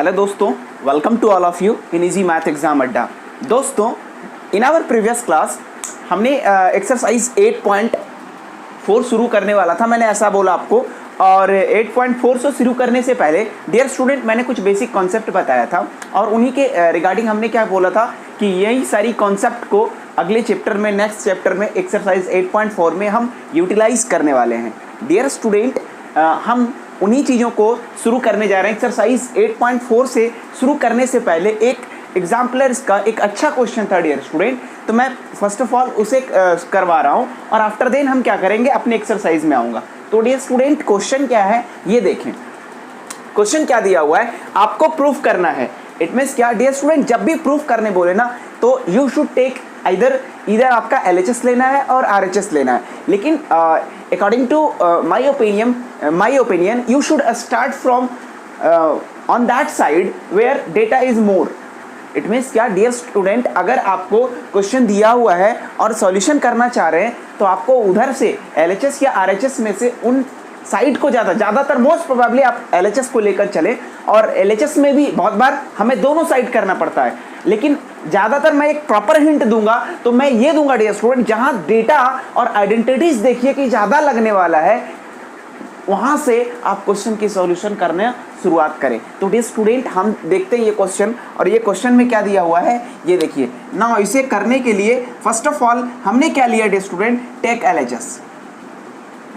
Hello दोस्तों, welcome to all of you in easy math exam Adda. दोस्तों, in our previous class हमने exercise 8.4 शुरू करने वाला था, मैंने ऐसा बोला आपको। और 8.4 से शुरू करने से पहले डियर स्टूडेंट मैंने कुछ बेसिक कॉन्सेप्ट बताया था और उन्हीं के रिगार्डिंग हमने क्या बोला था कि यही सारी कॉन्सेप्ट को अगले चैप्टर में, नेक्स्ट चैप्टर में एक्सरसाइज 8.4 में हम यूटिलाइज करने वाले हैं। डियर स्टूडेंट, हम उन्हीं चीज़ों को शुरू करने जा रहे हैं। एक्सरसाइज 8.4 से शुरू करने से पहले एक एग्जाम्पलर्स का एक अच्छा क्वेश्चन था डियर स्टूडेंट, तो मैं फर्स्ट ऑफ ऑल उसे करवा रहा हूं और आफ्टर देन हम क्या करेंगे, अपने एक्सरसाइज में आऊँगा। तो डियर स्टूडेंट, क्वेश्चन क्या है ये देखें। क्वेश्चन क्या दिया हुआ है, आपको प्रूफ करना है। इट मीन्स क्या डियर स्टूडेंट, जब भी प्रूफ करने बोले ना तो यू शुड टेक इधर आपका LHS लेना है और RHS लेना है। लेकिन according to my opinion you should start from on that side where data is more. It means क्या डियर स्टूडेंट, अगर आपको क्वेश्चन दिया हुआ है और सॉल्यूशन करना चाह रहे हैं तो आपको उधर से LHS या RHS में से उन साइड को ज़्यादातर मोस्ट प्रोबेबली आप LHS को लेकर चले। और LHS में भी बहुत बार हमें दोनों साइड करना पड़ता है, लेकिन ज़्यादातर मैं एक प्रॉपर हिंट दूंगा तो मैं ये दूंगा डियर स्टूडेंट, जहाँ डेटा और आइडेंटिटीज देखिए कि ज़्यादा लगने वाला है वहाँ से आप क्वेश्चन की सॉल्यूशन करने शुरुआत करें। तो डियर स्टूडेंट, हम देखते हैं ये क्वेश्चन, और ये क्वेश्चन में क्या दिया हुआ है ये देखिए ना। इसे करने के लिए फर्स्ट ऑफ ऑल हमने क्या लिया dear student, take LHS।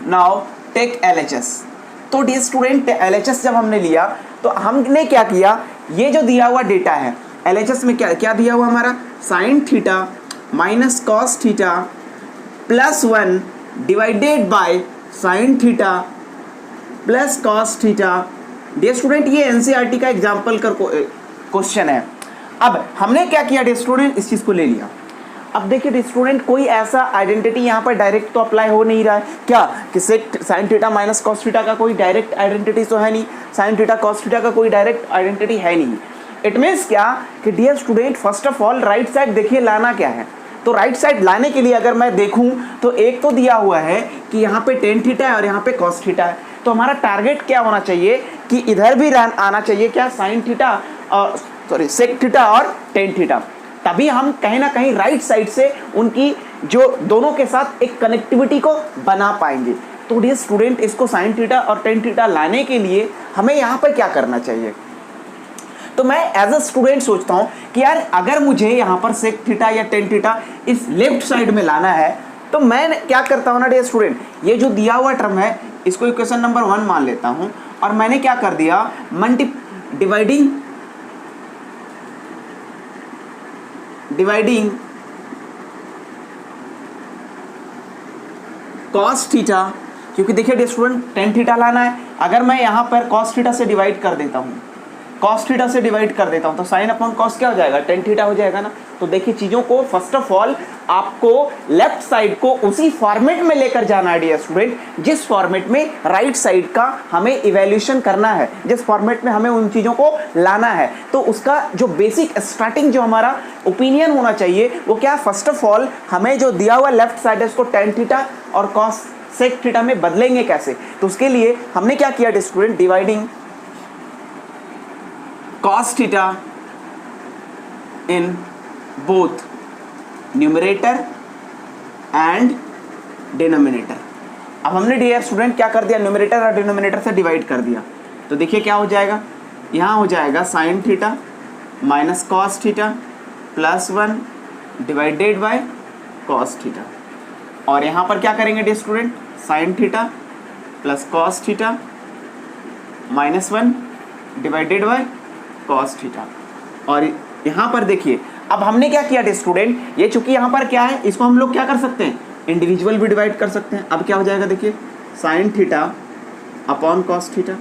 Now take LHS। तो डियर स्टूडेंट, LHS जब हमने लिया तो हमने क्या किया, ये जो दिया हुआ डेटा है LHS में क्या दिया हुआ हमारा, sine theta minus cos theta plus 1 divided by sine theta plus cos theta. Dear student, ये NCERT का एग्जाम्पल का क्वेश्चन है। अब हमने क्या किया डियर स्टूडेंट, इस चीज़ को ले लिया। अब देखिए डियर स्टूडेंट, कोई ऐसा आइडेंटिटी यहाँ पर डायरेक्ट तो अप्लाई हो नहीं रहा है क्या, कि sign theta minus cos theta का कोई डायरेक्ट आइडेंटिटी तो है नहीं, साइन थीटा कॉस थीटा का कोई डायरेक्ट आइडेंटिटी है नहीं। इट मीन्स क्या कि dear student, first of all right side देखिए लाना क्या है। तो राइट साइड लाने के लिए अगर मैं देखूं तो एक तो दिया हुआ है कि यहाँ पे टेन थीटा है और यहाँ पे कॉस थीटा है। तो हमारा टारगेट क्या होना चाहिए कि इधर भी आना चाहिए क्या, साइन थीटा और सेक थीटा और टेन थीटा। तभी हम कहीं ना कहीं राइट साइड से उनकी जो दोनों के साथ एक कनेक्टिविटी को बना पाएंगे। तो डियर स्टूडेंट, इसको साइन थीटा और टेन थीटा लाने के लिए हमें यहाँ पर क्या करना चाहिए। तो मैं एज अ स्टूडेंट सोचता हूँ कि यार अगर मुझे यहाँ पर सेक थीटा या टेन थीटा इस लेफ्ट साइड में लाना है तो मैं क्या करता हूँ ना डियर स्टूडेंट, ये जो दिया हुआ टर्म है इसको इक्वेशन नंबर 1 मान लेता हूँ और मैंने क्या कर दिया, डिवाइडिंग कॉस थीटा, क्योंकि देखिए डियर स्टूडेंट टेन थीटा लाना है। अगर मैं यहाँ पर कॉस थीटा से डिवाइड कर देता हूँ, तो साइन अपॉन कॉस क्या हो जाएगा, टेन थीटा हो जाएगा ना। तो देखिए चीज़ों को फर्स्ट ऑफ ऑल आपको लेफ्ट साइड को उसी फॉर्मेट में लेकर जाना है डियर स्टूडेंट, जिस फॉर्मेट में राइट साइड का हमें इवैल्यूएशन करना है, जिस फॉर्मेट में हमें उन चीज़ों को लाना है। तो उसका जो बेसिक स्टार्टिंग जो हमारा ओपिनियन होना चाहिए वो क्या, फर्स्ट ऑफ ऑल हमें जो दिया हुआ लेफ्ट साइड है उसको टेन थीटा और कॉस सेक थीटा में बदलेंगे कैसे। तो उसके लिए हमने क्या किया dear student, dividing cos theta in both numerator and denominator। अब हमने डियर स्टूडेंट क्या कर दिया, न्यूमरेटर और डिनोमिनेटर से डिवाइड कर दिया। तो देखिए क्या हो जाएगा, यहाँ हो जाएगा sine theta minus cos theta plus 1 divided by cos theta. और यहाँ पर क्या करेंगे dear student, sine theta plus cos theta minus 1 divided by cos theta. और यहाँ पर देखिए अब हमने क्या किया डियर स्टूडेंट, ये चूंकि यहाँ पर क्या है इसको हम लोग क्या कर सकते हैं, इंडिविजुअल भी डिवाइड कर सकते हैं। अब क्या हो जाएगा देखिए, sine theta upon cos theta,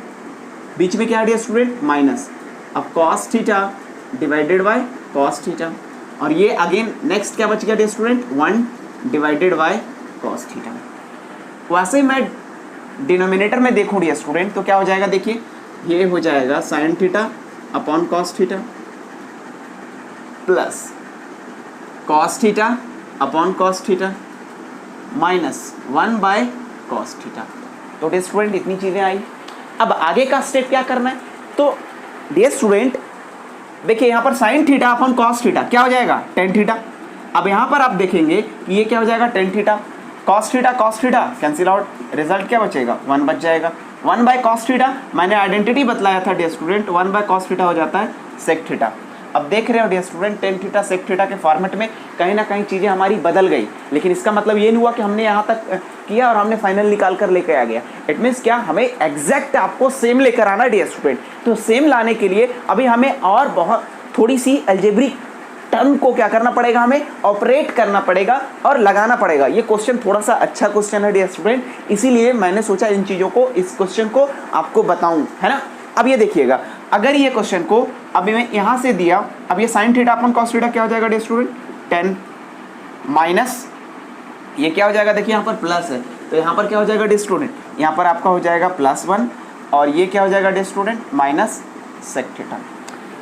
बीच में क्या है डियर स्टूडेंट, माइनस। अब cos theta divided by cos theta, और ये अगेन नेक्स्ट क्या बच गया dear student, 1 divided by cos theta. वैसे मैं डिनोमिनेटर में देखूँ डियर स्टूडेंट तो क्या हो जाएगा, देखिए ये हो जाएगा sine theta upon cos theta plus cos theta upon cos theta minus 1 by cos theta. तो डियर स्टूडेंट इतनी चीज़ें आई। अब आगे का स्टेप क्या करना है, तो डियर स्टूडेंट देखिए यहाँ पर साइन थीटा अपन कॉस थीटा क्या हो जाएगा टेन थीटा। अब यहाँ पर आप देखेंगे कि ये क्या हो जाएगा tan theta cos theta cancel out, result क्या बचेगा 1 बच जाएगा। 1 बाय कॉस थीटा मैंने आइडेंटिटी बतलाया था dear student, 1 by cos theta हो जाता है सेक थीटा। अब देख रहे हो dear student tan theta sec theta के फॉर्मेट में कहीं ना कहीं चीज़ें हमारी बदल गई, लेकिन इसका मतलब ये नहीं हुआ कि हमने यहाँ तक किया और हमने फाइनल निकाल कर लेकर आ गया। इट मीन्स क्या, हमें एग्जैक्ट आपको सेम लेकर आना डियर स्टूडेंट। तो सेम लाने के लिए अभी हमें और बहुत थोड़ी सी अलजेब्रिक टर्म को क्या करना पड़ेगा, हमें ऑपरेट करना पड़ेगा और लगाना पड़ेगा। ये क्वेश्चन थोड़ा सा अच्छा क्वेश्चन है डियर स्टूडेंट, इसीलिए मैंने सोचा इन चीज़ों को, इस क्वेश्चन को आपको बताऊं, है ना। अब ये देखिएगा, अगर ये क्वेश्चन को अभी मैं यहाँ से दिया, अब ये साइन थीटा अपन कॉस थीटा क्या हो जाएगा डियर स्टूडेंट 10 माइनस ये क्या हो जाएगा, देखिए यहाँ पर प्लस है तो यहाँ पर क्या हो जाएगा डियर स्टूडेंट, यहाँ पर आपका हो जाएगा +1 और ये क्या हो जाएगा dear student minus sec theta.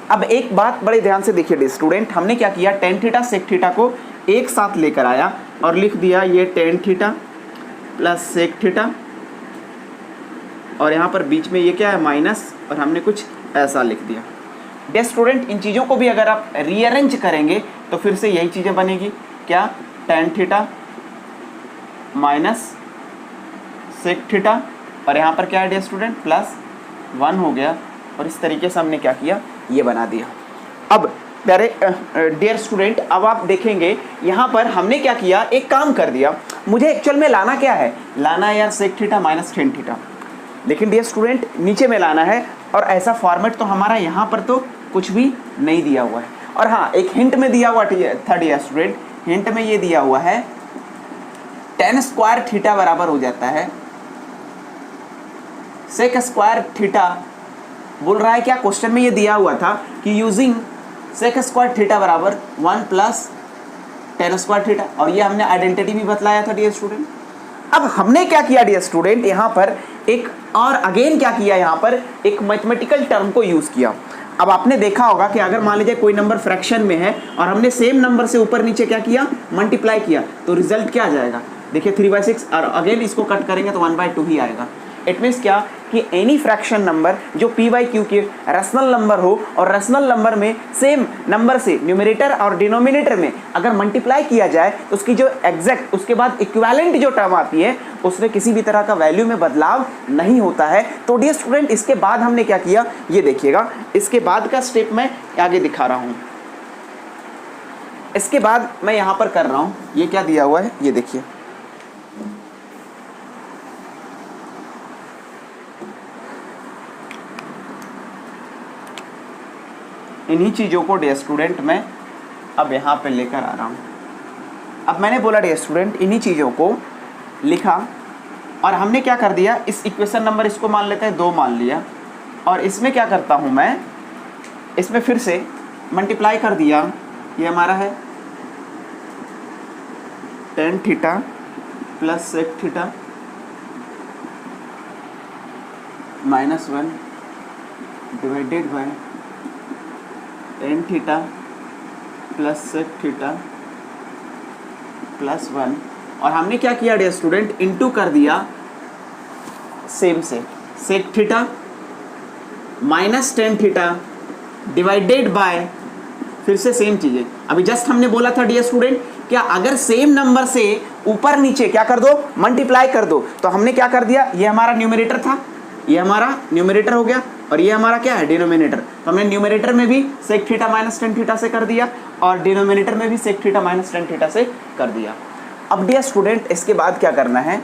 अब एक बात बड़े ध्यान से देखिए डियर स्टूडेंट, हमने क्या किया टेन थीटा सेक थीटा को एक साथ लेकर आया और लिख दिया ये tan theta plus sec theta और यहाँ पर बीच में ये क्या है माइनस और हमने कुछ ऐसा लिख दिया। डियर स्टूडेंट इन चीज़ों को भी अगर आप रीअरेंज करेंगे तो फिर से यही चीज़ें बनेगी, क्या tan theta minus sec theta और यहाँ पर क्या है डियर स्टूडेंट +1 हो गया और इस तरीके से हमने क्या किया ये बना दिया। अब प्यारे डियर स्टूडेंट अब आप देखेंगे यहाँ पर हमने क्या किया, एक काम कर दिया, मुझे एक्चुअल में लाना क्या है, लाना है यार sec theta minus tan theta, लेकिन डियर स्टूडेंट नीचे में लाना है और ऐसा फॉर्मेट तो हमारा यहाँ पर तो कुछ भी नहीं दिया हुआ है। और हाँ एक हिंट में दिया हुआ था डियर स्टूडेंट, हिंट में ये दिया हुआ है टेन स्क्वायर थीटा बराबर हो जाता है सेक स्क्वायर थीटा। बोल रहा है क्या, क्वेश्चन में ये दिया हुआ था कि यूजिंग सेक स्क्वायर थीटा बराबर 1 प्लस टेन स्क्वायर थीटा और ये हमने आइडेंटिटी भी बतलाया था डियर स्टूडेंट। अब हमने क्या किया डियर स्टूडेंट, यहाँ पर एक और अगेन क्या किया, यहाँ पर एक मैथमेटिकल टर्म को यूज़ किया। अब आपने देखा होगा कि अगर मान लीजिए कोई नंबर फ्रैक्शन में है और हमने सेम नंबर से ऊपर नीचे क्या किया मल्टीप्लाई किया तो रिजल्ट क्या आ जाएगा, देखिए 3/6 और अगेन इसको कट करेंगे तो 1/2 ही आएगा। इट मीन्स क्या कि एनी फ्रैक्शन नंबर जो p/q के रैशनल नंबर हो और रैशनल नंबर में सेम नंबर से न्यूमरेटर और डिनोमिनेटर में अगर मल्टीप्लाई किया जाए तो उसकी जो एग्जैक्ट उसके बाद इक्विवेलेंट जो टर्म आती है उसमें किसी भी तरह का वैल्यू में बदलाव नहीं होता है। तो डियर स्टूडेंट इसके बाद हमने क्या किया ये देखिएगा, इसके बाद का स्टेप मैं आगे दिखा रहा हूँ। इसके बाद मैं यहाँ पर कर रहा हूँ, ये क्या दिया हुआ है ये देखिए, इन्हीं चीज़ों को डियर स्टूडेंट मैं अब यहाँ पे लेकर आ रहा हूँ। अब मैंने बोला डियर स्टूडेंट इन्हीं चीज़ों को लिखा और हमने क्या कर दिया, इस इक्वेशन नंबर इसको मान लेते हैं 2 मान लिया और इसमें क्या करता हूँ मैं, इसमें फिर से मल्टीप्लाई कर दिया, ये हमारा है tan theta plus sec theta -1 divided by tan theta plus sec theta +1 और हमने क्या किया डियर स्टूडेंट इनटू कर दिया सेम से sec theta minus tan theta divided by फिर से सेम चीज़ें। अभी जस्ट हमने बोला था डियर स्टूडेंट क्या अगर सेम नंबर से ऊपर नीचे क्या कर दो मल्टीप्लाई कर दो, तो हमने क्या कर दिया, ये हमारा न्यूमरेटर था, ये हमारा न्यूमरेटर हो गया और ये हमारा क्या है डिनोमिनेटर। तो हमने न्यूमरेटर में भी sec theta minus tan theta से कर दिया और डिनोमिनेटर में भी sec theta minus tan theta से कर दिया। अब डियर स्टूडेंट इसके बाद क्या करना है,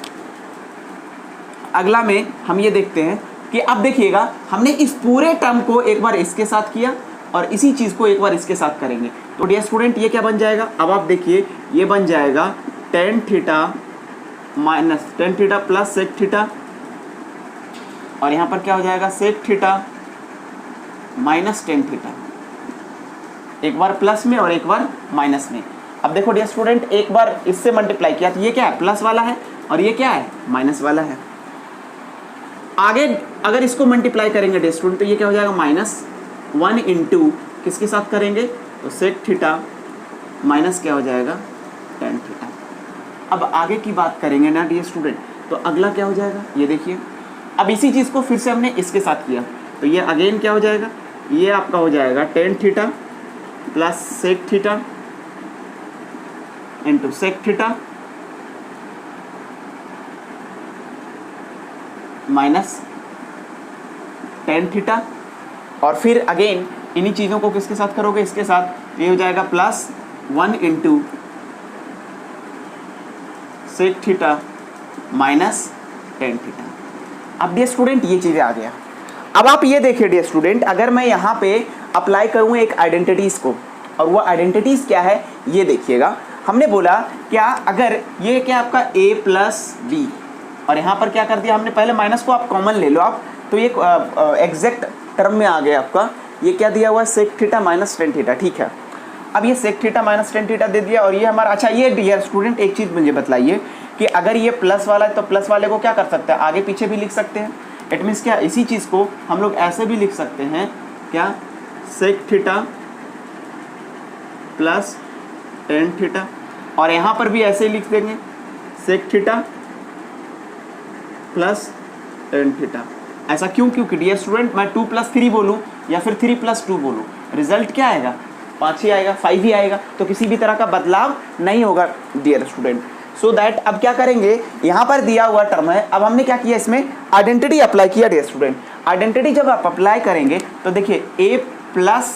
अगला में हम ये देखते हैं कि अब देखिएगा हमने इस पूरे टर्म को एक बार इसके साथ किया और इसी चीज़ को एक बार इसके साथ करेंगे। तो डियर स्टूडेंट ये क्या बन जाएगा, अब आप देखिए ये बन जाएगा tan theta minus tan theta plus sec theta और यहाँ पर क्या हो जाएगा sec theta minus tan theta, एक बार प्लस में और एक बार माइनस में। अब देखो डियर स्टूडेंट एक बार इससे मल्टीप्लाई किया तो ये क्या है प्लस वाला है और ये क्या है माइनस वाला है। आगे अगर इसको मल्टीप्लाई करेंगे डियर स्टूडेंट तो ये क्या हो जाएगा -1 इंटू किसके साथ करेंगे तो सेक थीटा माइनस क्या हो जाएगा टेन थीटा। अब आगे की बात करेंगे ना डियर स्टूडेंट तो अगला क्या हो जाएगा ये देखिए, अब इसी चीज़ को फिर से हमने इसके साथ किया तो ये अगेन क्या हो जाएगा ये आपका हो जाएगा tan theta plus sec theta into sec theta minus tan theta, और फिर अगेन इन्हीं चीज़ों को किसके साथ करोगे, इसके साथ, ये हो जाएगा plus 1 into sec theta minus tan theta. अब डियर स्टूडेंट ये चीज़ें आ गया। अब आप ये देखिए डियर स्टूडेंट, अगर मैं यहाँ पे अप्लाई करूँ एक आइडेंटिटीज़ को, और वो आइडेंटिटीज़ क्या है ये देखिएगा। हमने बोला क्या, अगर ये क्या आपका a प्लस बी, और यहाँ पर क्या कर दिया हमने, पहले माइनस को आप कॉमन ले लो आप, तो ये एग्जैक्ट टर्म में आ गया आपका, ये क्या दिया हुआ है sec theta minus tan theta, ठीक है। अब ये sec theta minus tan theta दे दिया, और ये हमारा, अच्छा ये डियर स्टूडेंट एक चीज़ मुझे बताइए कि अगर ये प्लस वाला है तो प्लस वाले को क्या कर सकते हैं, आगे पीछे भी लिख सकते हैं। इट मीन्स क्या, इसी चीज़ को हम लोग ऐसे भी लिख सकते हैं, क्या, sec theta plus tan theta, और यहाँ पर भी ऐसे ही लिख देंगे sec theta plus tan theta. ऐसा क्यों, क्योंकि डियर स्टूडेंट मैं 2 + 3 बोलूँ या फिर 3 + 2 बोलूँ, रिजल्ट क्या आएगा, 5 ही आएगा, 5 ही आएगा, तो किसी भी तरह का बदलाव नहीं होगा डियर स्टूडेंट। सो दैट अब क्या करेंगे, यहाँ पर दिया हुआ टर्म है, अब हमने क्या किया, इसमें आइडेंटिटी अप्लाई किया डियर स्टूडेंट। आइडेंटिटी जब आप अप्लाई करेंगे तो देखिए a प्लस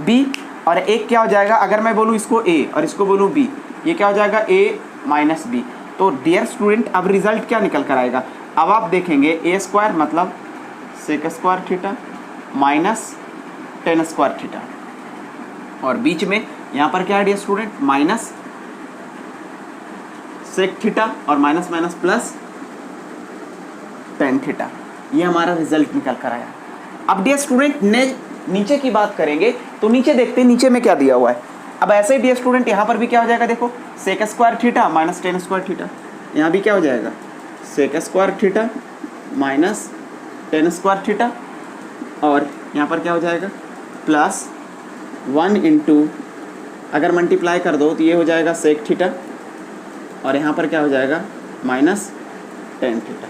बी, और एक क्या हो जाएगा, अगर मैं बोलूँ इसको a और इसको बोलूँ b, ये क्या हो जाएगा a माइनस बी। तो डियर स्टूडेंट अब रिजल्ट क्या निकल कर आएगा, अब आप देखेंगे a स्क्वायर मतलब sec square theta minus tan square theta, और बीच में यहाँ पर क्या है dear student, minus sec theta और minus minus plus tan theta. ये हमारा रिजल्ट निकल कर आया। अब डियर स्टूडेंट नीचे की बात करेंगे तो नीचे देखते हैं नीचे में क्या दिया हुआ है। अब ऐसे ही डियर स्टूडेंट यहाँ पर भी क्या हो जाएगा, देखो sec square theta minus tan square theta, यहाँ भी क्या हो जाएगा sec square theta minus tan square theta, और यहाँ पर क्या हो जाएगा प्लस 1 इंटू, अगर मल्टीप्लाई कर दो तो ये हो जाएगा सेक थीटा, और यहाँ पर क्या हो जाएगा minus tan theta.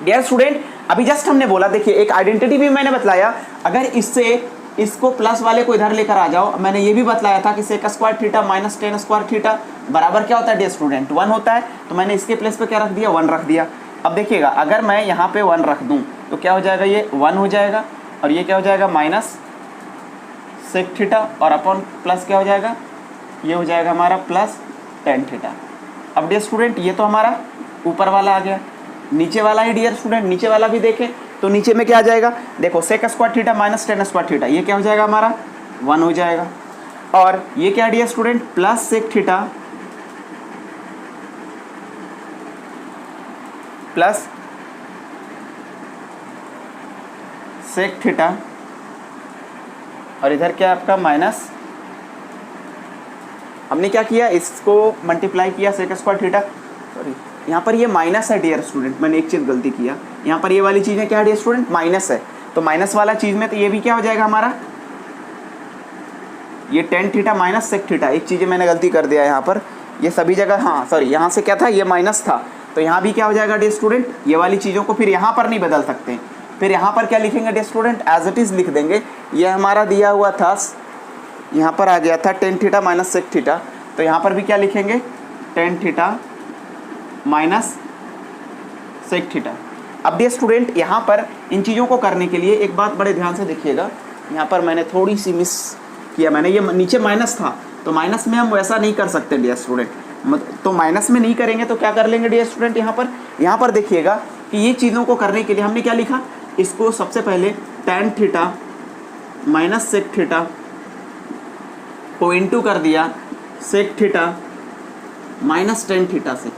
Dear student अभी जस्ट हमने बोला, देखिए एक आइडेंटिटी भी मैंने बतलाया, अगर इससे इसको प्लस वाले को इधर लेकर आ जाओ, मैंने ये भी बतलाया था कि sec square theta minus tan square theta बराबर क्या होता है डियर स्टूडेंट, 1 होता है, तो मैंने इसके प्लेस पे क्या रख दिया, 1 रख दिया। अब देखिएगा अगर मैं यहाँ पे 1 रख दूँ तो क्या हो जाएगा, ये 1 हो जाएगा, और ये क्या हो जाएगा माइनस सेक थीटा, और अपॉन प्लस क्या हो जाएगा, ये हो जाएगा हमारा प्लस टेन थीटा। अब डियर स्टूडेंट ये तो हमारा ऊपर वाला आ गया, नीचे वाला ही डियर स्टूडेंट, नीचे वाला भी देखें तो नीचे में क्या आ जाएगा, देखो sec square theta minus tan square theta, ये क्या हो जाएगा हमारा 1 हो जाएगा, और ये क्या dear student plus sec theta plus sec theta, और इधर क्या आपका माइनस, हमने क्या किया इसको मल्टीप्लाई किया सेक स्क्वायर थीटा, सॉरी यहाँ पर ये माइनस है डियर स्टूडेंट, मैंने एक चीज़ गलती किया, यहाँ पर ये वाली चीज़ें क्या है डियर स्टूडेंट माइनस है, तो माइनस वाला चीज़ में तो ये भी क्या हो जाएगा हमारा, ये tan theta minus sec theta, एक चीज़ें मैंने गलती कर दिया यहाँ पर, ये सभी जगह, हाँ सॉरी यहाँ से क्या था, ये माइनस था, तो यहाँ भी क्या हो जाएगा डियर स्टूडेंट, ये वाली चीज़ों को फिर यहाँ पर नहीं बदल सकते, फिर यहाँ पर क्या लिखेंगे dear student, as it is लिख देंगे। ये हमारा दिया हुआ था, यहाँ पर आ गया था tan theta minus sec theta, तो यहाँ पर भी क्या लिखेंगे tan theta minus sec theta. अब डियर स्टूडेंट यहाँ पर इन चीज़ों को करने के लिए एक बात बड़े ध्यान से देखिएगा, यहाँ पर मैंने थोड़ी सी मिस किया, मैंने ये नीचे माइनस था, तो माइनस में हम वैसा नहीं कर सकते डियर स्टूडेंट, तो माइनस में नहीं करेंगे तो क्या कर लेंगे डियर स्टूडेंट, यहाँ पर देखिएगा कि ये चीज़ों को करने के लिए हमने क्या लिखा, इसको सबसे पहले tan theta minus sec theta को इंटू कर दिया sec theta minus tan theta से,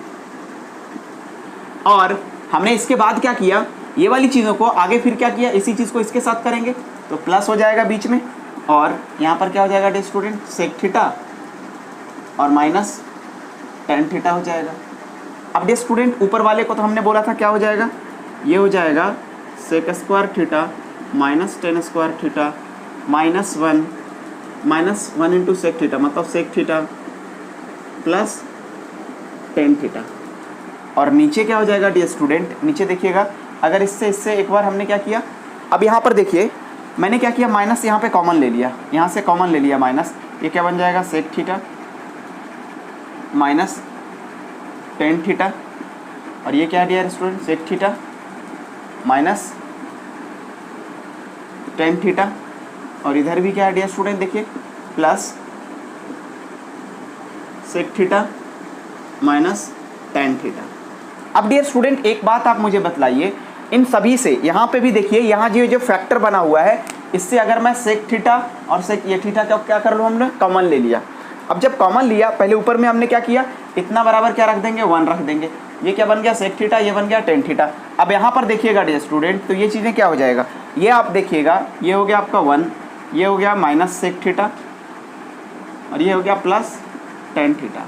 और हमने इसके बाद क्या किया, ये वाली चीज़ों को आगे फिर क्या किया, इसी चीज़ को इसके साथ करेंगे तो प्लस हो जाएगा बीच में, और यहाँ पर क्या हो जाएगा डियर स्टूडेंट सेक थीटा और माइनस टेन थीटा हो जाएगा। अब डियर स्टूडेंट ऊपर वाले को तो हमने बोला था क्या हो जाएगा, ये हो जाएगा sec square theta minus tan square theta minus one into sec theta, मतलब sec theta plus tan theta, और नीचे क्या हो जाएगा डियर स्टूडेंट, नीचे देखिएगा अगर इससे एक बार हमने क्या किया अब यहाँ पर देखिए मैंने क्या किया, माइनस यहाँ पे कॉमन ले लिया, यहाँ से कॉमन ले लिया माइनस, ये क्या बन जाएगा sec theta minus tan theta, और ये क्या dear student sec theta minus tan theta, और इधर भी क्या है डियर स्टूडेंट देखिए plus sec theta minus tan theta. अब डियर स्टूडेंट एक बात आप मुझे बतलाइए, इन सभी से यहाँ पे भी देखिए, यहाँ जो फैक्टर बना हुआ है, इससे अगर मैं सेक थीटा और सेक ये थीटा का क्या कर लूँ, हमने कॉमन ले लिया। अब जब कॉमन लिया, पहले ऊपर में हमने क्या किया, इतना बराबर क्या रख देंगे 1 रख देंगे, ये क्या बन गया सेक थीटा, ये बन गया टेन थीटा। अब यहाँ पर देखिएगा डियर स्टूडेंट, तो ये चीज़ें क्या हो जाएगा, ये आप देखिएगा, ये हो गया आपका 1, ये हो गया माइनस सेक थीटा, और ये हो गया plus tan theta.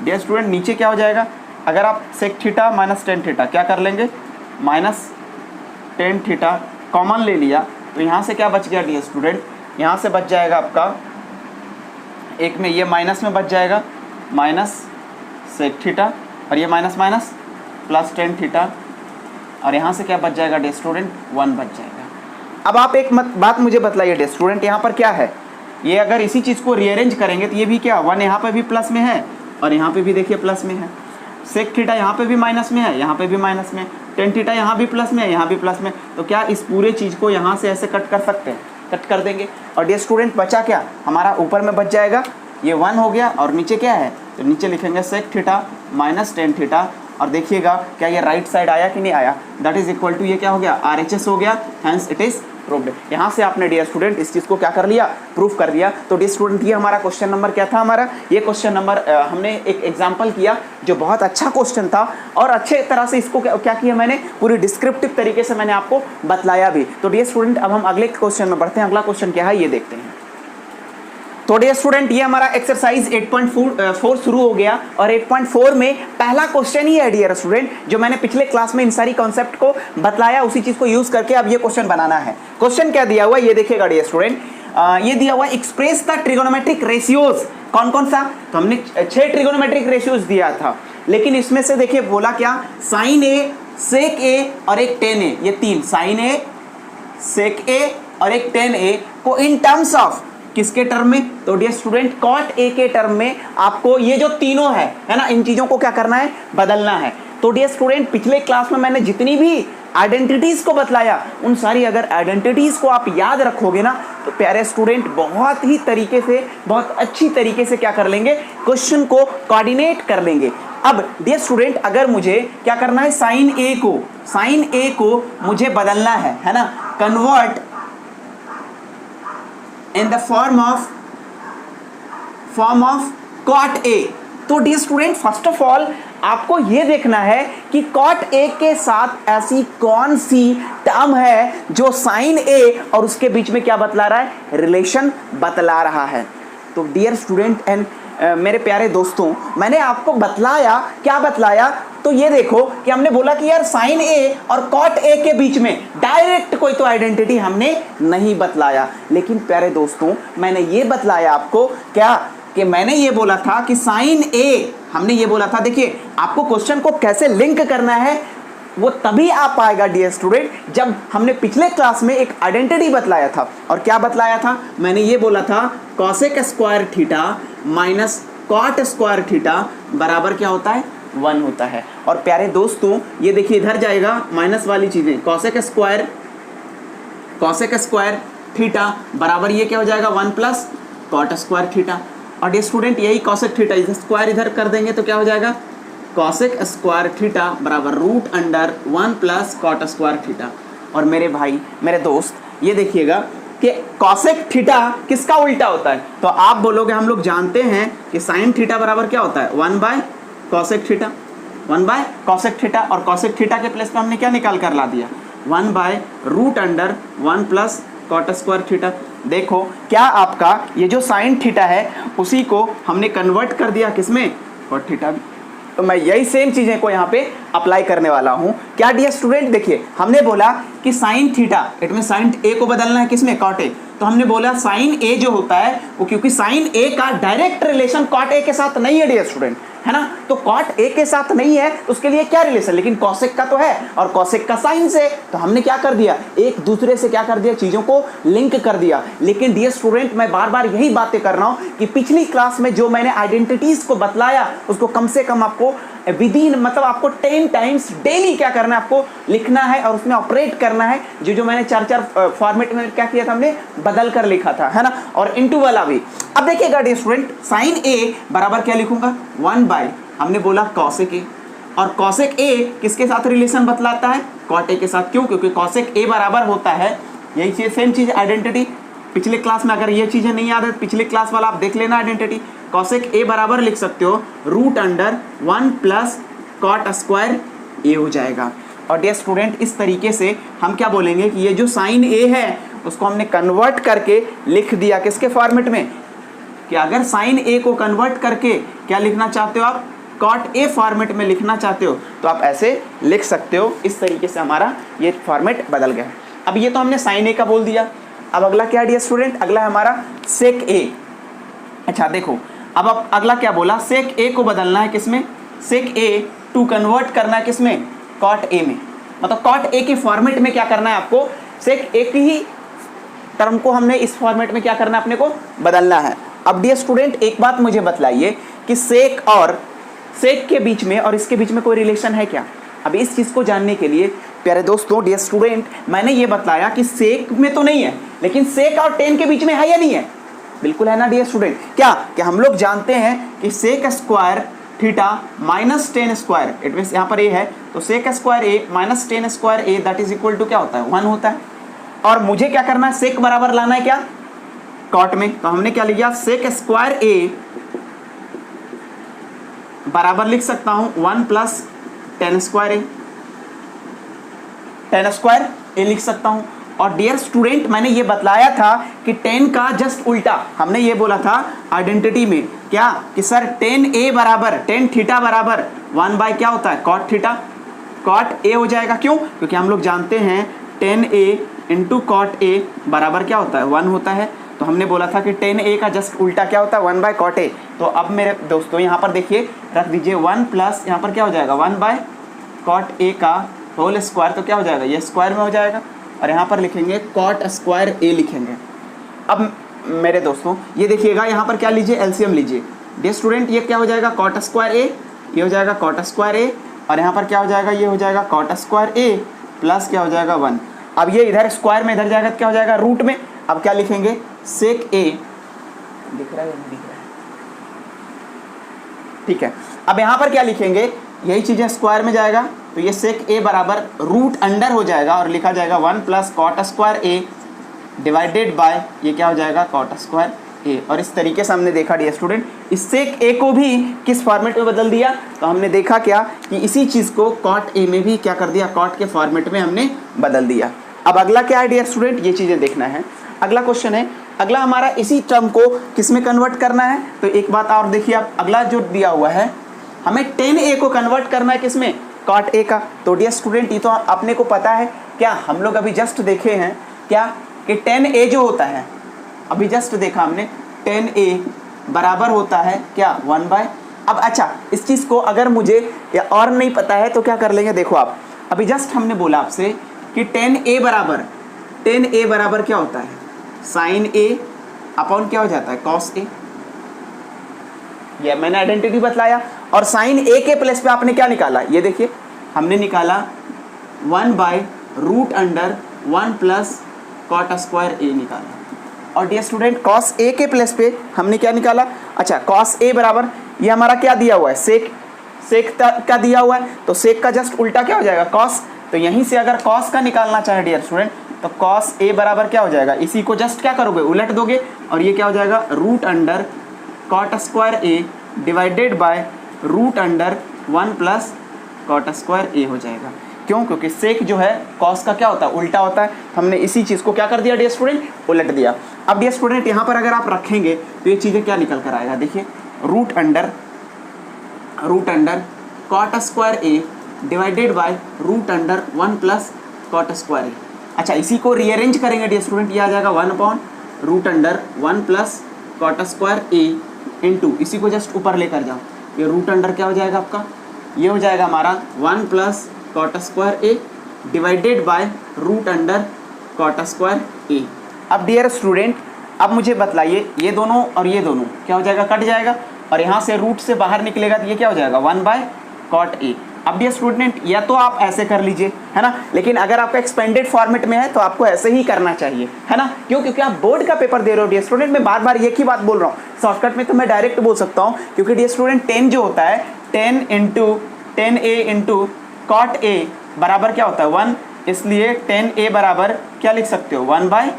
Dear student नीचे क्या हो जाएगा, अगर आप sec theta minus tan theta क्या कर लेंगे, माइनस टेन थीटा कॉमन ले लिया, तो यहाँ से क्या बच गया डियर स्टूडेंट, यहाँ से बच जाएगा आपका एक में ये माइनस में बच जाएगा माइनस सेक थीटा, और ये minus minus plus tan theta, और यहाँ से क्या बच जाएगा डियर स्टूडेंट 1 बच जाएगा। अब आप एक बात मुझे बतलाइए डियर स्टूडेंट, यहाँ पर क्या है, ये अगर इसी चीज़ को रीअरेंज करेंगे तो ये भी क्या 1 यहाँ पे भी प्लस में है, और यहाँ पे भी देखिए प्लस में है, सेक थीटा यहाँ पे भी माइनस में है, यहाँ पे भी माइनस में, टेन थीटा यहाँ भी प्लस में है, यहाँ भी प्लस में, तो क्या इस पूरे चीज़ को यहाँ से ऐसे कट कर सकते हैं, कट कर देंगे। और डियर स्टूडेंट बचा क्या हमारा, ऊपर में बच जाएगा ये 1 हो गया, और नीचे क्या है, तो नीचे लिखेंगे sec theta minus tan theta, और देखिएगा क्या ये राइट साइड आया कि नहीं आया, दैट इज इक्वल टू ये क्या हो गया RHS हो गया, हैंस इट इज प्रूव्ड। यहाँ से आपने डियर स्टूडेंट इस चीज़ को क्या कर लिया, प्रूफ कर दिया। तो डियर स्टूडेंट ये हमारा क्वेश्चन नंबर क्या था, हमारा ये क्वेश्चन नंबर हमने एक एग्जांपल किया जो बहुत अच्छा क्वेश्चन था, और अच्छे तरह से इसको क्या किया मैंने, पूरी डिस्क्रिप्टिव तरीके से मैंने आपको बतलाया भी। तो डियर स्टूडेंट अब हम अगले क्वेश्चन में बढ़ते हैं, अगला क्वेश्चन क्या है ये देखते हैं। तो डियर स्टूडेंट ये हमारा एक्सरसाइज 8.4 शुरू हो गया, और 8.4 में पहला क्वेश्चन ही है डियर स्टूडेंट, जो मैंने पिछले क्लास में इन सारी कॉन्सेप्ट को बतलाया, उसी चीज को यूज करके अब ये क्वेश्चन बनाना है। क्वेश्चन क्या दिया हुआ है ये देखिएगा डियर स्टूडेंट, ये दिया हुआ एक्सप्रेस द ट्रिगोनोमेट्रिक रेशियोज, कौन कौन सा, तो हमने 6 ट्रिगोनोमेट्रिक रेशियोज दिया था, लेकिन इसमें से देखिए बोला क्या, साइन ए, सेक ए और एक टेन ए, ये 3 साइन ए, सेक ए और एक टेन ए को इन टर्म्स ऑफ किसके टर्म में, तो डियर स्टूडेंट कॉट ए के टर्म में आपको ये जो तीनों है ना, इन चीजों को क्या करना है, बदलना है। तो डियर स्टूडेंट पिछले क्लास में मैंने जितनी भी आइडेंटिटीज को बतलाया, उन सारी अगर आइडेंटिटीज को आप याद रखोगे ना, तो प्यारे स्टूडेंट बहुत ही तरीके से, बहुत अच्छी तरीके से क्या कर लेंगे, क्वेश्चन को कोऑर्डिनेट कर लेंगे। अब डियर स्टूडेंट अगर मुझे क्या करना है, साइन ए को मुझे बदलना है ना, convert in the form of cot A। तो dear student first of all आपको ये देखना है कि cot A के साथ ऐसी कौन सी टर्म है जो साइन A और उसके बीच में क्या बतला रहा है, रिलेशन बतला रहा है। तो डियर स्टूडेंट एंड मेरे प्यारे दोस्तों, मैंने आपको बतलाया, क्या बतलाया, तो ये देखो कि हमने बोला कि यार साइन ए और कॉट ए के बीच में डायरेक्ट कोई तो आइडेंटिटी हमने नहीं बतलाया, लेकिन प्यारे दोस्तों मैंने ये बतलाया आपको क्या, कि मैंने ये बोला था कि साइन ए, हमने ये बोला था, देखिए आपको क्वेश्चन को कैसे लिंक करना है वो तभी आ पाएगा डियर स्टूडेंट, जब हमने पिछले क्लास में एक आइडेंटिटी बतलाया था। और क्या बतलाया था, मैंने ये बोला था cosec square theta minus cot square theta बराबर क्या होता है, 1 होता है। और प्यारे दोस्तों ये देखिए इधर जाएगा माइनस वाली चीजें, कॉसेक स्क्वायर थीटा बराबर ये क्या हो जाएगा, 1 प्लस कॉट स्क्वायर थीटा। और डियर स्टूडेंट यही कॉसेक थीटा, इधर स्क्वायर इधर कर देंगे तो क्या हो जाएगा, कॉसेक स्क्वायर थीटा बराबर root under 1 plus cot square theta. और मेरे भाई मेरे दोस्त ये देखिएगा कि कॉसेक थीटा किसका उल्टा होता है, तो आप बोलोगे हम लोग जानते हैं कि साइन थीटा बराबर क्या होता है, 1 by cosec theta, 1 by cosec theta, और कॉसेक थीटा के प्लेस पे हमने क्या निकाल कर ला दिया, 1 by root under 1 plus cot square theta. देखो क्या आपका ये जो साइन थीटा है उसी को हमने कन्वर्ट कर दिया किसमें, कॉट थीटा में। तो मैं यही सेम चीजें को यहाँ पे अप्लाई करने वाला हूँ। क्या डियर स्टूडेंट देखिए हमने बोला कि साइन थीटा, इट में साइन ए को बदलना है किसमें, कॉट ए, तो हमने बोला साइन ए जो होता है वो, क्योंकि साइन ए का डायरेक्ट रिलेशन कॉट ए के साथ नहीं है डियर स्टूडेंट, है ना। तो कॉट ए के साथ नहीं है तो उसके लिए क्या रिलेशन, लेकिन कॉसेक का तो है और कॉसेक का साइन से, तो हमने क्या कर दिया, एक दूसरे से क्या कर दिया, चीजों को लिंक कर दिया। लेकिन डियर स्टूडेंट मैं बार बार यही बातें कर रहा हूं कि पिछली क्लास में जो मैंने आइडेंटिटीज को बतलाया उसको कम से कम आपको विदिन मतलब आपको 10 टाइम्स डेली क्या करना है, आपको लिखना है और उसमें ऑपरेट करना है। जो मैंने चार फॉर्मेट में क्या किया था, हमने बदल कर लिखा था, है ना, और इनटू वाला भी। अब देखिएगा डियर स्टूडेंट, साइन ए बराबर क्या लिखूंगा, 1 बाय हमने बोला कॉसेक ए, और कॉसेक ए किसके साथ रिलेशन बतलाता है, कॉट ए के साथ। क्यों, क्योंकि कॉसेक ए बराबर होता है, यही चीज सेम चीज आइडेंटिटी पिछले क्लास में, अगर ये चीजें नहीं याद है पिछले क्लास वाला आप देख लेना आइडेंटिटी। कॉसेक ए बराबर लिख सकते हो root under 1 plus cot square A हो जाएगा। और डियर स्टूडेंट इस तरीके से हम क्या बोलेंगे कि ये जो साइन ए है उसको हमने कन्वर्ट करके लिख दिया किसके फॉर्मेट में, कि अगर साइन ए को कन्वर्ट करके क्या लिखना चाहते हो आप, कॉट ए फॉर्मेट में लिखना चाहते हो तो आप ऐसे लिख सकते हो। इस तरीके से हमारा ये फॉर्मेट बदल गया। अब ये तो हमने साइन ए का बोल दिया। अब अगला क्या डियर स्टूडेंट, अगला है हमारा सेक ए। अच्छा देखो, अब अगला क्या बोला, सेक ए को बदलना है किसमें, सेक ए टू कन्वर्ट करना है किसमें, कॉट ए में। मतलब कॉट ए के फॉर्मेट में क्या करना है आपको, सेक ए की ही टर्म को हमने इस फॉर्मेट में क्या करना है, अपने को बदलना है। अब डियर स्टूडेंट एक बात मुझे बतलाइए कि सेक और सेक के बीच में और इसके बीच में कोई रिलेशन है क्या। अब इस चीज को जानने के लिए प्यारे दोस्तों डियर स्टूडेंट मैंने ये बतलाया कि सेक में तो नहीं है, लेकिन सेक और टेन के बीच में है या नहीं है, बिल्कुल है ना डियर स्टूडेंट। क्या कि हम लोग जानते हैं कि sec square theta minus tan square, it means यहाँ पर ए है तो sec square A minus tan square A that is equal to क्या होता है, 1 होता है। और मुझे क्या करना है, सेक बराबर लाना है क्या, कॉट में। तो हमने क्या लिया, सेक स्क्वायर ए बराबर लिख सकता हूं 1 प्लस टेन स्क्वायर ए, टेन स्क्वायर ए लिख सकता हूं। और डियर स्टूडेंट मैंने ये बतलाया था कि 10 का जस्ट उल्टा, हमने ये बोला था आइडेंटिटी में क्या कि सर 10 ए बराबर 10 थीटा बराबर 1 बाय क्या होता है, कॉट थीटा, कॉट ए हो जाएगा। क्यों, क्योंकि हम लोग जानते हैं 10 ए इंटू कॉट ए बराबर क्या होता है, 1 होता है। तो हमने बोला था कि 10 ए का जस्ट उल्टा क्या होता है, 1 बाय कॉट ए। तो अब मेरे दोस्तों यहाँ पर देखिए रख दीजिए 1 प्लस यहाँ पर क्या हो जाएगा 1 बाय कॉट ए का होल स्क्वायर, तो क्या हो जाएगा, ये स्क्वायर में हो जाएगा और यहाँ पर लिखेंगे कॉट स्क्वायर ए लिखेंगे। अब मेरे दोस्तों ये देखिएगा यहाँ पर क्या लीजिए, एलसीएम लीजिए डियर स्टूडेंट, ये क्या हो जाएगा कॉट स्क्वायर ए, ये हो जाएगा कॉट स्क्वायर ए, और यहाँ पर क्या हो जाएगा, ये हो जाएगा कॉट स्क्वायर ए प्लस क्या हो जाएगा 1। अब ये इधर स्क्वायर में इधर जाएगा तो क्या हो जाएगा रूट में। अब क्या लिखेंगे, सेक ए, दिख रहा है या नहीं दिख रहा है, ठीक है। अब यहाँ पर क्या लिखेंगे, यही चीजें स्क्वायर में जाएगा तो ये सेक ए बराबर रूट अंडर हो जाएगा और लिखा जाएगा 1 plus cot square A divided by ये क्या हो जाएगा कॉट स्क्वायर ए। और इस तरीके से हमने देखा डियर स्टूडेंट, इस सेक ए को भी किस फॉर्मेट में बदल दिया, तो हमने देखा क्या कि इसी चीज को कॉट ए में भी क्या कर दिया, कॉट के फॉर्मेट में हमने बदल दिया। अब अगला क्या है डियर स्टूडेंट, ये चीजें देखना है। अगला क्वेश्चन है, अगला हमारा इसी टर्म को किस में कन्वर्ट करना है। तो एक बात और देखिए आप, अगला जो दिया हुआ है हमें 10 ए को कन्वर्ट करना है किसमें, कॉट ए का। तो डियर स्टूडेंट ये तो अपने को पता है क्या, हम लोग अभी जस्ट देखे हैं क्या कि 10 ए जो होता है, अभी जस्ट देखा हमने 10 ए बराबर होता है क्या 1 बाय। अब अच्छा इस चीज़ को अगर मुझे या और नहीं पता है तो क्या कर लेंगे, देखो आप अभी जस्ट हमने बोला आपसे कि 10 ए बराबर क्या होता है, साइन ए अपॉन क्या हो जाता है, कॉस ए। ये मैंने आइडेंटिटी बतलाया। और साइन ए के प्लेस पे आपने क्या निकाला, ये देखिए हमने निकाला 1 by root under 1 plus cot square A निकाला। और डियर स्टूडेंट कॉस ए के प्लेस पे हमने क्या निकाला, अच्छा कॉस ए बराबर ये हमारा क्या दिया हुआ है, सेक का दिया हुआ है, तो सेक का जस्ट उल्टा क्या हो जाएगा, कॉस। तो यहीं से अगर कॉस का निकालना चाहे डियर स्टूडेंट तो कॉस ए बराबर क्या हो जाएगा, इसी को जस्ट क्या करोगे, उलट दोगे और ये क्या हो जाएगा root under cot square A divided by root under 1 plus cot square A हो जाएगा। क्यों, क्योंकि सेक जो है कॉस का क्या होता है, उल्टा होता है। हमने इसी चीज़ को क्या कर दिया डियर स्टूडेंट, उलट दिया। अब डियर स्टूडेंट यहाँ पर अगर आप रखेंगे तो ये चीज़ें क्या निकल कर आएगा, देखिए root under cot square A divided by root under 1 plus cot square A. अच्छा इसी को रीअरेंज करेंगे डियर स्टूडेंट, ये आ जाएगा 1 upon root under 1 plus cot square A into, इसी को जस्ट ऊपर लेकर जाओ ये रूट अंडर क्या हो जाएगा आपका, ये हो जाएगा हमारा 1 plus cot square A divided by root under cot square A. अब डियर स्टूडेंट अब मुझे बतलाइए ये दोनों और ये दोनों क्या हो जाएगा, कट जाएगा, और यहाँ से रूट से बाहर निकलेगा तो ये क्या हो जाएगा 1 बाय कॉट ए। अब डियर स्टूडेंट या तो आप ऐसे कर लीजिए, है ना, लेकिन अगर आपका एक्सपेंडेड फॉर्मेट में है तो आपको ऐसे ही करना चाहिए, है ना, क्यों, क्योंकि आप बोर्ड का पेपर दे रहे हो डियर स्टूडेंट। मैं बार बार एक ही बात बोल रहा हूँ, शॉर्टकट में तो मैं डायरेक्ट बोल सकता हूँ, क्योंकि डियर स्टूडेंट 10 जो होता है 10 into 10a into cot A बराबर क्या होता है 1, इसलिए 10a बराबर क्या लिख सकते हो 1 बाय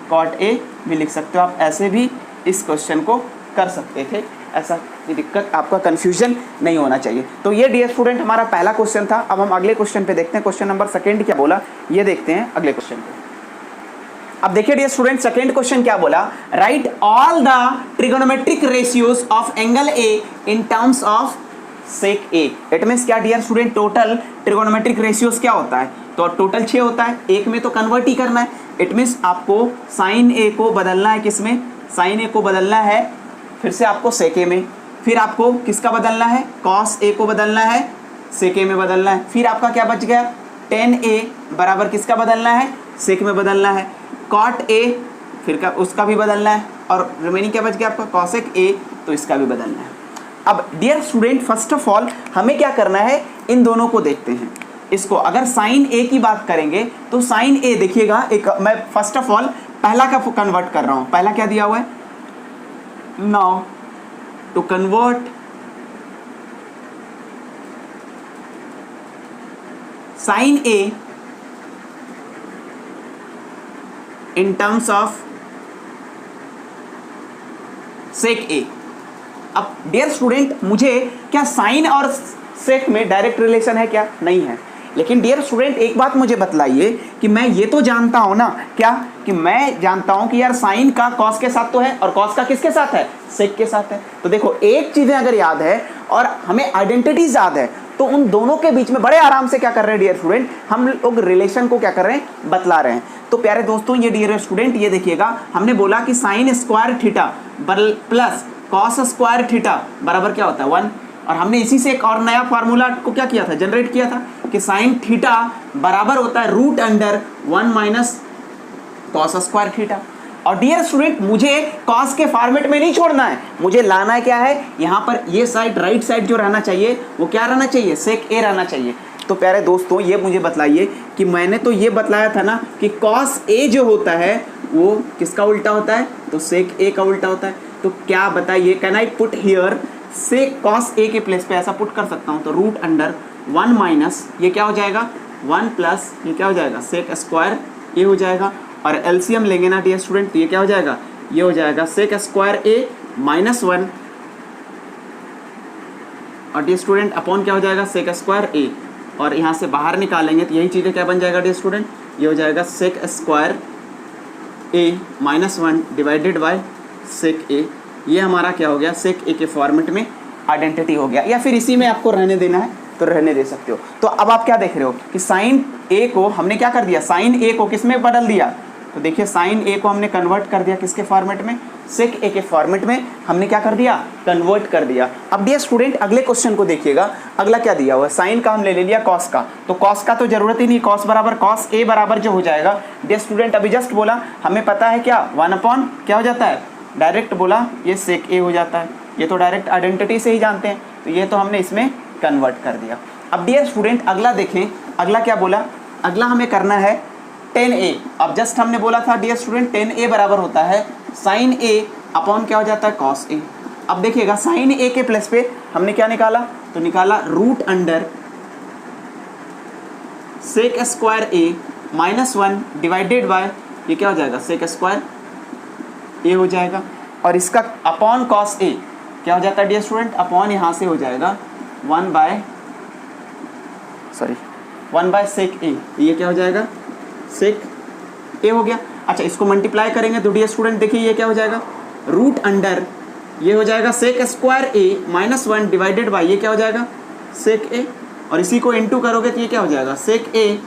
कॉट ए भी लिख सकते हो। आप ऐसे भी इस क्वेश्चन को कर सकते थे, ऐसा कोई दिक्कत, आपका कंफ्यूजन नहीं होना चाहिए। तो ये डियर स्टूडेंट हमारा पहला क्वेश्चन था। अब हम अगले क्वेश्चन पे देखते हैं, क्वेश्चन नंबर सेकंड क्या बोला ये देखते हैं अगले क्वेश्चन पे। अब देखिए डियर स्टूडेंट सेकंड क्वेश्चन क्या बोला, write all the trigonometric ratios of angle A in terms of sec A. It means क्या dear student, total trigonometric ratios क्या होता है, तो टोटल 6 होता है, एक में तो कन्वर्ट ही करना है। इट मींस आपको साइन ए को बदलना है, किसमें, साइन ए को बदलना है फिर से आपको सेक ए में, फिर आपको किसका बदलना है, कॉस ए को बदलना है, सेक ए में बदलना है, फिर आपका क्या बच गया 10a बराबर किसका बदलना है, सेक में बदलना है, कॉट ए फिर का उसका भी बदलना है, और रिमेनिंग क्या बच गया आपका कॉसेक ए, तो इसका भी बदलना है। अब dear student first of all हमें क्या करना है, इन दोनों को देखते हैं। इसको अगर साइन ए की बात करेंगे तो साइन ए देखिएगा, एक मैं फर्स्ट ऑफ ऑल पहला का कन्वर्ट कर रहा हूं, पहला क्या दिया हुआ है, now to convert sine A in terms of sec A. अब डियर स्टूडेंट मुझे क्या साइन और सेक में डायरेक्ट रिलेशन है क्या, नहीं है, लेकिन डियर स्टूडेंट एक बात मुझे बतलाइए कि मैं ये तो जानता हूं ना, क्या कि मैं जानता हूं कि यार साइन का कॉस के साथ तो है और कॉस का किसके साथ है, सेक के साथ है। तो देखो एक चीजें अगर याद है और हमें आइडेंटिटीज याद है तो उन दोनों के बीच में बड़े आराम से क्या कर रहे हैं डियर स्टूडेंट, हम लोग रिलेशन को क्या कर रहे हैं, बतला रहे हैं। तो प्यारे दोस्तों ये डियर स्टूडेंट ये देखिएगा, हमने बोला कि sine square theta plus cos square theta बराबर क्या होता है 1, और हमने इसी से एक और नया फार्मूला को क्या किया था, जनरेट किया था कि साइन थीटा बराबर होता है root under 1 minus cos square theta. और डियर स्टूडेंट मुझे कॉस के फॉर्मेट में नहीं छोड़ना है, मुझे लाना है क्या है, यहाँ पर ये साइड राइट साइड जो रहना चाहिए वो क्या रहना चाहिए, सेक ए रहना चाहिए। तो प्यारे दोस्तों ये मुझे बतलाइए कि मैंने तो ये बतलाया था ना कि कॉस ए जो होता है वो किसका उल्टा होता है, तो सेक ए का उल्टा होता है। तो क्या बताइए, can I put here sec cos A के प्लेस पे ऐसा पुट कर सकता हूँ, तो रूट अंडर 1 माइनस ये क्या हो जाएगा 1 प्लस ये क्या हो जाएगा सेक स्क्वायर ए हो जाएगा, और एलसीएम लेंगे ना डियर स्टूडेंट तो ये क्या हो जाएगा, ये हो जाएगा सेक स्क्वायर ए माइनस 1, और डियर स्टूडेंट अपॉन क्या हो जाएगा सेक स्क्वायर ए, और यहाँ से बाहर निकालेंगे तो यही चीज़ें क्या बन जाएगा डियर स्टूडेंट, ये हो जाएगा sec square A minus 1 divided by sec A. ये हमारा क्या हो गया, सेक ए के फॉर्मेट में आइडेंटिटी हो गया, या फिर इसी में आपको रहने देना है तो रहने दे सकते हो। तो अब आप क्या देख रहे हो कि साइन ए को हमने क्या कर दिया, साइन ए को किस में बदल दिया, तो देखिए साइन ए को हमने कन्वर्ट कर दिया किसके फॉर्मेट में, सेक ए के फॉर्मेट में हमने क्या कर दिया, कन्वर्ट कर दिया। अब डियर स्टूडेंट अगले क्वेश्चन को देखिएगा, अगला क्या दिया हुआ है, साइन का हमने ले लिया कॉस का, तो कॉस का तो जरूरत ही नहीं, कॉस बराबर कॉस ए बराबर जो हो जाएगा, डियर स्टूडेंट अभी जस्ट बोला हमें पता है क्या 1 अपॉन क्या हो जाता है, डायरेक्ट बोला ये सेक ए हो जाता है, ये तो डायरेक्ट आइडेंटिटी से ही जानते हैं, तो ये तो हमने इसमें कन्वर्ट कर दिया। अब डियर स्टूडेंट अगला देखें, अगला क्या बोला, अगला हमें करना है 10a। अब जस्ट हमने बोला था डियर स्टूडेंट 10a बराबर होता है साइन ए अपॉन क्या हो जाता है कॉस ए। अब देखिएगा साइन ए के प्लेस पे हमने क्या निकाला, तो निकाला root under sec square A minus 1 divided by ये क्या हो जाएगा सेक स्क्वायर ए हो जाएगा, और इसका अपॉन कॉस ए क्या हो जाता है डियर स्टूडेंट, अपॉन यहाँ से हो जाएगा 1 बाय सेक ए, ये क्या हो जाएगा सेक ए हो गया। अच्छा इसको मल्टीप्लाई करेंगे तो डियर स्टूडेंट देखिए ये क्या हो जाएगा, रूट अंडर ये हो जाएगा sec square A minus 1 divided by ये क्या हो जाएगा सेक ए, और इसी को इनटू करोगे तो ये क्या हो जाएगा सेक ए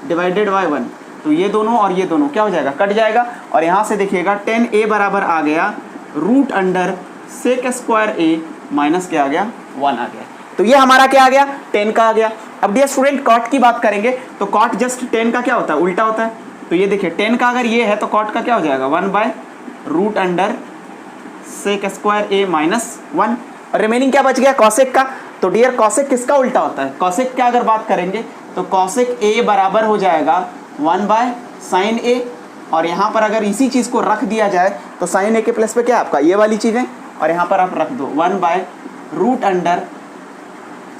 डिवाइडेड बाय 1, तो ये दोनों और ये दोनों क्या हो जाएगा, कट जाएगा, और यहाँ से देखिएगा 10a बराबर आ गया root under sec square A minus क्या आ गया 1 आ गया। तो ये हमारा क्या आ गया 10 का आ गया। अब डियर स्टूडेंट कॉट की बात करेंगे तो कॉट जस्ट 10 का क्या होता है उल्टा होता है। तो ये देखिए 10 का अगर ये है तो कॉट का क्या हो जाएगा 1/√अंडर सेक स्क्वायर ए माइनस 1 और रिमेनिंग क्या बच गया कॉसेक का। तो डियर कॉसेक किसका उल्टा होता है कॉसेक क्या अगर बात करेंगे तो कॉसेक ए बराबर हो जाएगा 1/sin ए और यहाँ पर अगर इसी चीज़ को रख दिया जाए तो sin ए के प्लस पे क्या आपका ये वाली चीज़ें और यहाँ पर आप रख दो 1/√अंडर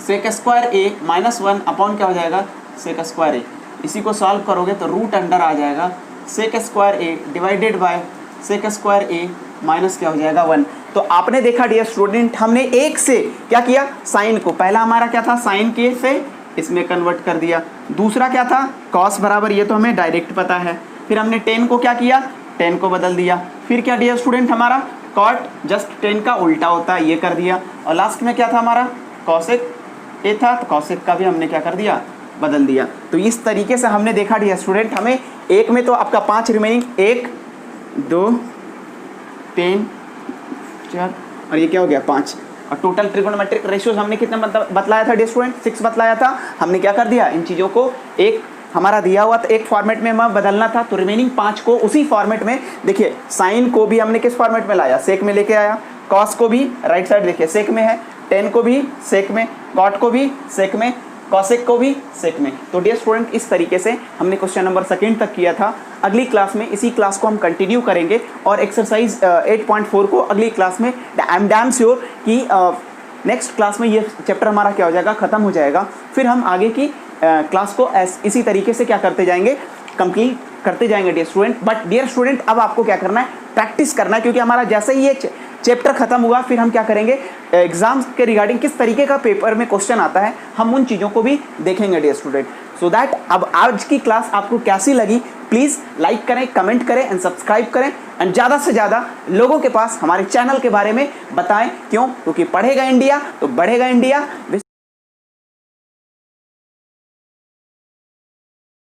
सेक स्क्वायर ए माइनस 1 अपॉन क्या हो जाएगा सेक स्क्वायर ए। इसी को सॉल्व करोगे तो रूट अंडर आ जाएगा sec square A divided by sec square A minus क्या हो जाएगा 1। तो आपने देखा डियर स्टूडेंट हमने एक से क्या किया साइन को पहला हमारा क्या था साइन के से इसमें कन्वर्ट कर दिया। दूसरा क्या था कॉस बराबर ये तो हमें डायरेक्ट पता है। फिर हमने 10 को क्या किया 10 को बदल दिया। फिर क्या डियर स्टूडेंट हमारा कॉट जस्ट 10 का उल्टा होता है ये कर दिया। और लास्ट में क्या था हमारा कॉसेक ए था तो कॉसेक का भी हमने क्या कर दिया बदल दिया। तो इस तरीके से हमने देखा डियर स्टूडेंट हमें एक में तो आपका 5 रिमेनिंग 1 2 3 4 और ये क्या हो गया 5 और टोटल ट्रिगोनोमेट्रिक रेशियोज हमने कितने बतलाया था डियर स्टूडेंट 6 बतलाया था। हमने क्या कर दिया इन चीज़ों को एक हमारा दिया हुआ था एक फॉर्मेट में हमें बदलना था तो रिमेनिंग 5 को उसी फॉर्मेट में देखिए साइन को भी हमने किस फॉर्मेट में लाया सेक में लेके आया। कॉस को भी राइट साइड देखिए सेक में है 10 को भी सेक में कॉट को भी सेक में कॉसेक को भी सेक में। तो डियर स्टूडेंट इस तरीके से हमने क्वेश्चन नंबर 2 तक किया था। अगली क्लास में इसी क्लास को हम कंटिन्यू करेंगे और एक्सरसाइज 8.4 को अगली क्लास में आई एम डैम श्योर कि नेक्स्ट क्लास में ये चैप्टर हमारा क्या हो जाएगा ख़त्म हो जाएगा। फिर हम आगे की क्लास को इसी तरीके से क्या करते जाएंगे कंप्लीट करते जाएंगे dear student. But dear student अब आपको क्या करना है प्रैक्टिस करना है क्योंकि हमारा जैसे ही ये चैप्टर खत्म हुआ फिर हम क्या करेंगे एग्जाम्स के रिगार्डिंग किस तरीके का पेपर में क्वेश्चन आता है हम उन चीज़ों को भी देखेंगे डियर स्टूडेंट। सो दैट अब आज की क्लास आपको कैसी लगी प्लीज़ लाइक करें कमेंट करें एंड सब्सक्राइब करें एंड ज़्यादा से ज़्यादा लोगों के पास हमारे चैनल के बारे में बताएं। क्यों क्योंकि पढ़ेगा इंडिया तो बढ़ेगा इंडिया।